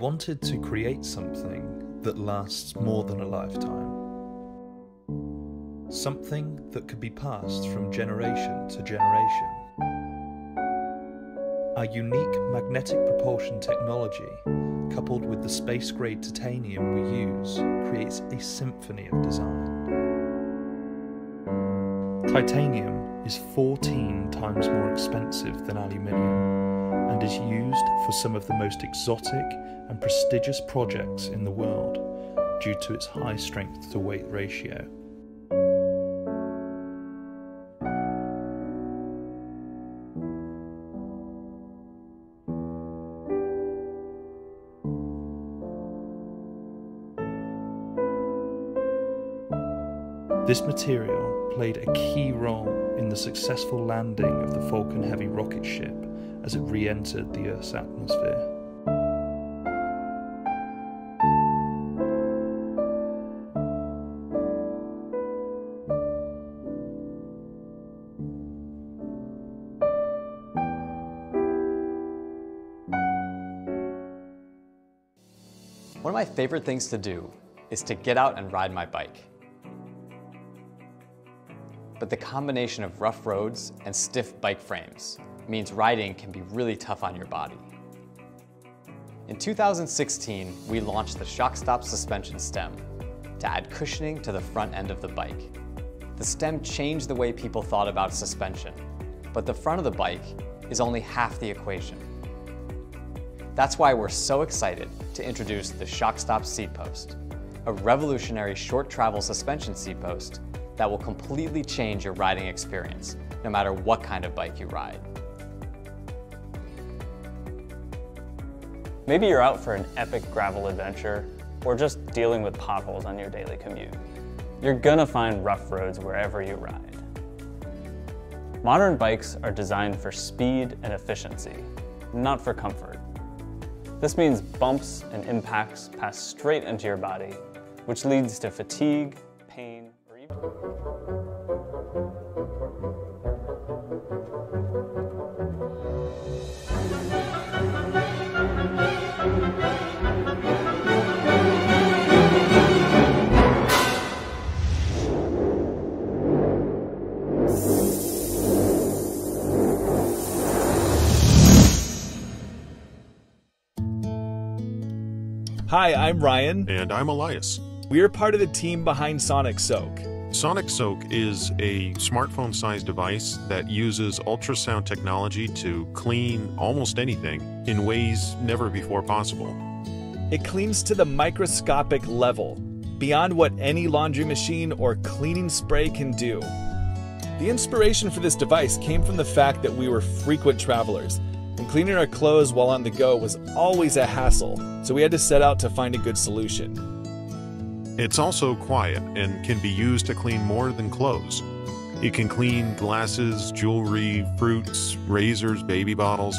wanted to create something that lasts more than a lifetime. Something that could be passed from generation to generation. Our unique magnetic propulsion technology, coupled with the space-grade titanium we use, creates a symphony of design. Titanium is 14 times more expensive than aluminium and is used for some of the most exotic and prestigious projects in the world due to its high strength-to-weight ratio. This material played a key role in the successful landing of the Valtcan heavy rocket ship as it re-entered the Earth's atmosphere. One of my favorite things to do is to get out and ride my bike. But the combination of rough roads and stiff bike frames means riding can be really tough on your body. In 2016, we launched the ShockStop suspension stem to add cushioning to the front end of the bike. The stem changed the way people thought about suspension, but the front of the bike is only half the equation. That's why we're so excited to introduce the ShockStop seat post, a revolutionary short travel suspension seat post that will completely change your riding experience, no matter what kind of bike you ride. Maybe you're out for an epic gravel adventure, or just dealing with potholes on your daily commute. You're gonna find rough roads wherever you ride. Modern bikes are designed for speed and efficiency, not for comfort. This means bumps and impacts pass straight into your body, which leads to fatigue, pain, or even... Hi, I'm Ryan. And I'm Elias. We are part of the team behind Sonic Soak. Sonic Soak is a smartphone-sized device that uses ultrasound technology to clean almost anything in ways never before possible. It cleans to the microscopic level, beyond what any laundry machine or cleaning spray can do. The inspiration for this device came from the fact that we were frequent travelers, and cleaning our clothes while on the go was always a hassle, so we had to set out to find a good solution. It's also quiet and can be used to clean more than clothes. It can clean glasses, jewelry, fruits, razors, baby bottles,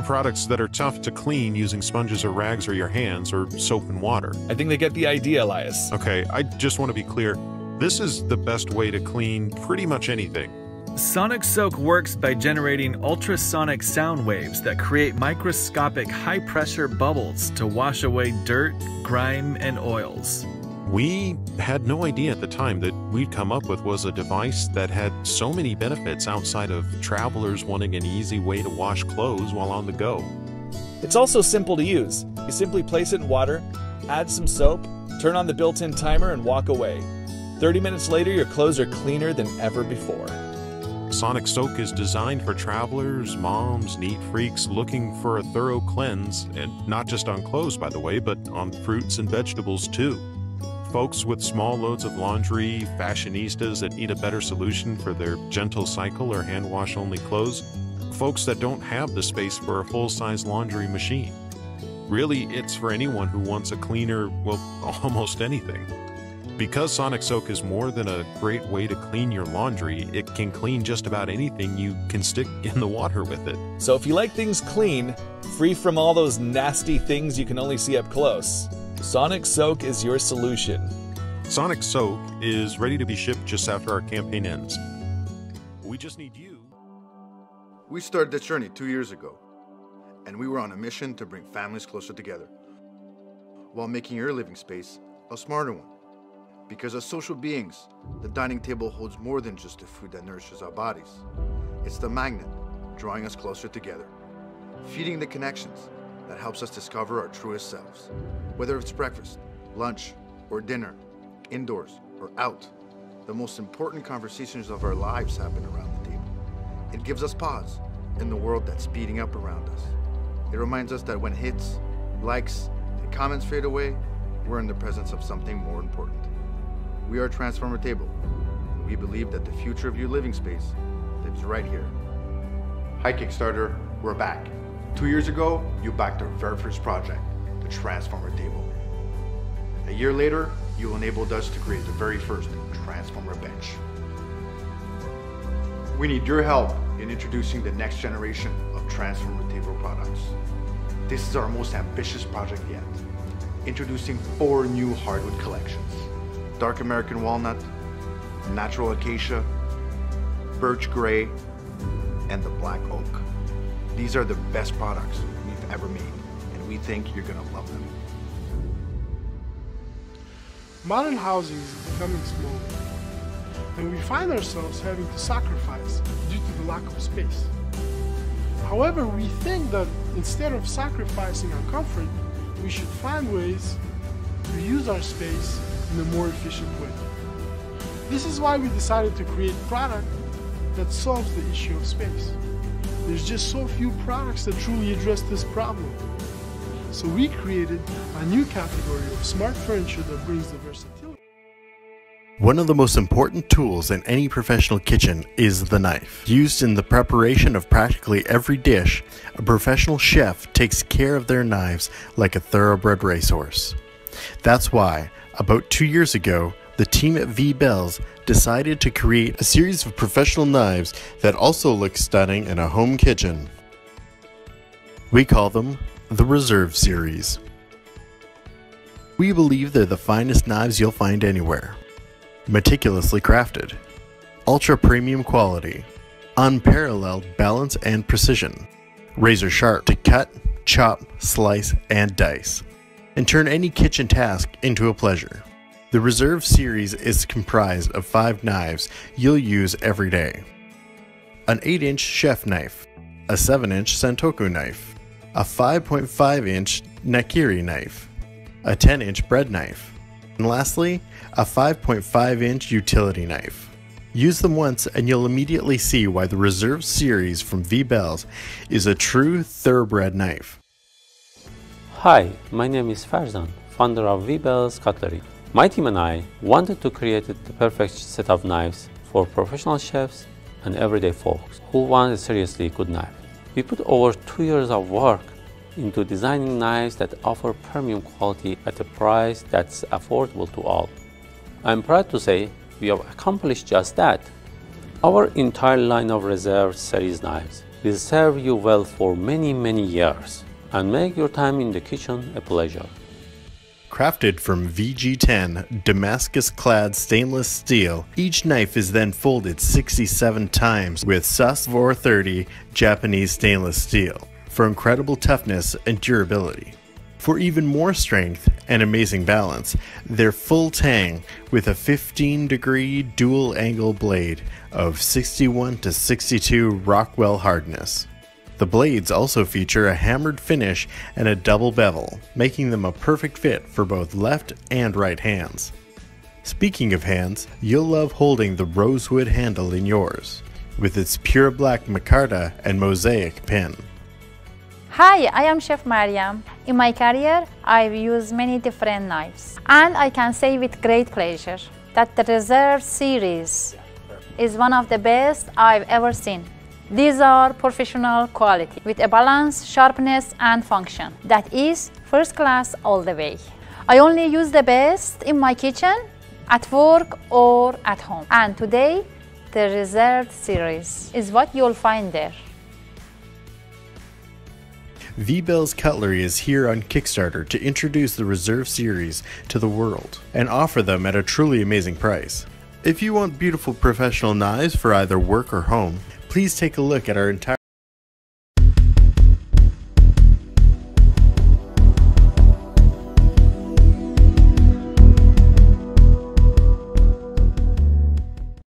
products that are tough to clean using sponges or rags or your hands or soap and water. I think they get the idea, Elias. Okay, I just want to be clear. This is the best way to clean pretty much anything. Sonic Soak works by generating ultrasonic sound waves that create microscopic high-pressure bubbles to wash away dirt, grime, and oils. We had no idea at the time that we'd come up with was a device that had so many benefits outside of travelers wanting an easy way to wash clothes while on the go. It's also simple to use. You simply place it in water, add some soap, turn on the built-in timer, and walk away. 30 minutes later, your clothes are cleaner than ever before. Sonic Soak is designed for travelers, moms, neat freaks looking for a thorough cleanse, and not just on clothes, by the way, but on fruits and vegetables too. Folks with small loads of laundry, fashionistas that need a better solution for their gentle cycle or hand wash only clothes, folks that don't have the space for a full-size laundry machine. Really, it's for anyone who wants a cleaner, well, almost anything. Because Sonic Soak is more than a great way to clean your laundry, it can clean just about anything you can stick in the water with it. So if you like things clean, free from all those nasty things you can only see up close, Sonic Soak is your solution. Sonic Soak is ready to be shipped just after our campaign ends. We just need you. We started this journey 2 years ago, and we were on a mission to bring families closer together. while making your living space a smarter one. Because as social beings, the dining table holds more than just the food that nourishes our bodies. It's the magnet drawing us closer together, feeding the connections that helps us discover our truest selves. Whether it's breakfast, lunch, or dinner, indoors or out, the most important conversations of our lives happen around the table. It gives us pause in the world that's speeding up around us. It reminds us that when hits, likes, and comments fade away, we're in the presence of something more important. We are Transformer Table. We believe that the future of your living space lives right here. Hi Kickstarter, we're back. 2 years ago, you backed our very first project, the Transformer Table. A year later, you enabled us to create the very first Transformer Bench. We need your help in introducing the next generation of Transformer Table products. This is our most ambitious project yet, introducing 4 new hardwood collections: Dark American Walnut, Natural Acacia, Birch Gray, and the Black Oak. These are the best products we've ever made, and we think you're gonna love them. Modern housing is becoming smaller, and we find ourselves having to sacrifice due to the lack of space. However, we think that instead of sacrificing our comfort, we should find ways to use our space in a more efficient way. This is why we decided to create a product that solves the issue of space. There's just so few products that truly address this problem. So we created a new category of smart furniture that brings the versatility. One of the most important tools in any professional kitchen is the knife. Used in the preparation of practically every dish, a professional chef takes care of their knives like a thoroughbred racehorse. That's why, about 2 years ago, the team at V-Bells decided to create a series of professional knives that also look stunning in a home kitchen. We call them the Reserve Series. We believe they're the finest knives you'll find anywhere. Meticulously crafted, ultra premium quality, unparalleled balance and precision, razor sharp to cut, chop, slice, and dice, and turn any kitchen task into a pleasure. The Reserve Series is comprised of 5 knives you'll use every day: an 8-inch chef knife, a 7-inch Santoku knife, a 5.5-inch Nakiri knife, a 10-inch bread knife, and lastly, a 5.5-inch utility knife. Use them once and you'll immediately see why the Reserve Series from V-Bells is a true thoroughbred knife. Hi, my name is Farzan, founder of V-Bells Cutlery. My team and I wanted to create the perfect set of knives for professional chefs and everyday folks who want a seriously good knife. We put over 2 years of work into designing knives that offer premium quality at a price that's affordable to all. I'm proud to say we have accomplished just that. Our entire line of Reserve Series knives will serve you well for many, many years and make your time in the kitchen a pleasure. Crafted from VG10 Damascus-clad stainless steel, each knife is then folded 67 times with SAS 430 Japanese stainless steel for incredible toughness and durability. For even more strength and amazing balance, they're full tang with a 15-degree dual-angle blade of 61 to 62 Rockwell hardness. The blades also feature a hammered finish and a double bevel, making them a perfect fit for both left and right hands. Speaking of hands, you'll love holding the rosewood handle in yours, with its pure black micarta and mosaic pin. Hi, I am Chef Mariam. In my career, I've used many different knives, and I can say with great pleasure that the Reserve Series is one of the best I've ever seen. These are professional quality with a balance, sharpness, and function that is first class all the way. I only use the best in my kitchen, at work, or at home. And today, the Reserve Series is what you'll find there. V-Bells Cutlery is here on Kickstarter to introduce the Reserve Series to the world and offer them at a truly amazing price. If you want beautiful professional knives for either work or home, please take a look at our entire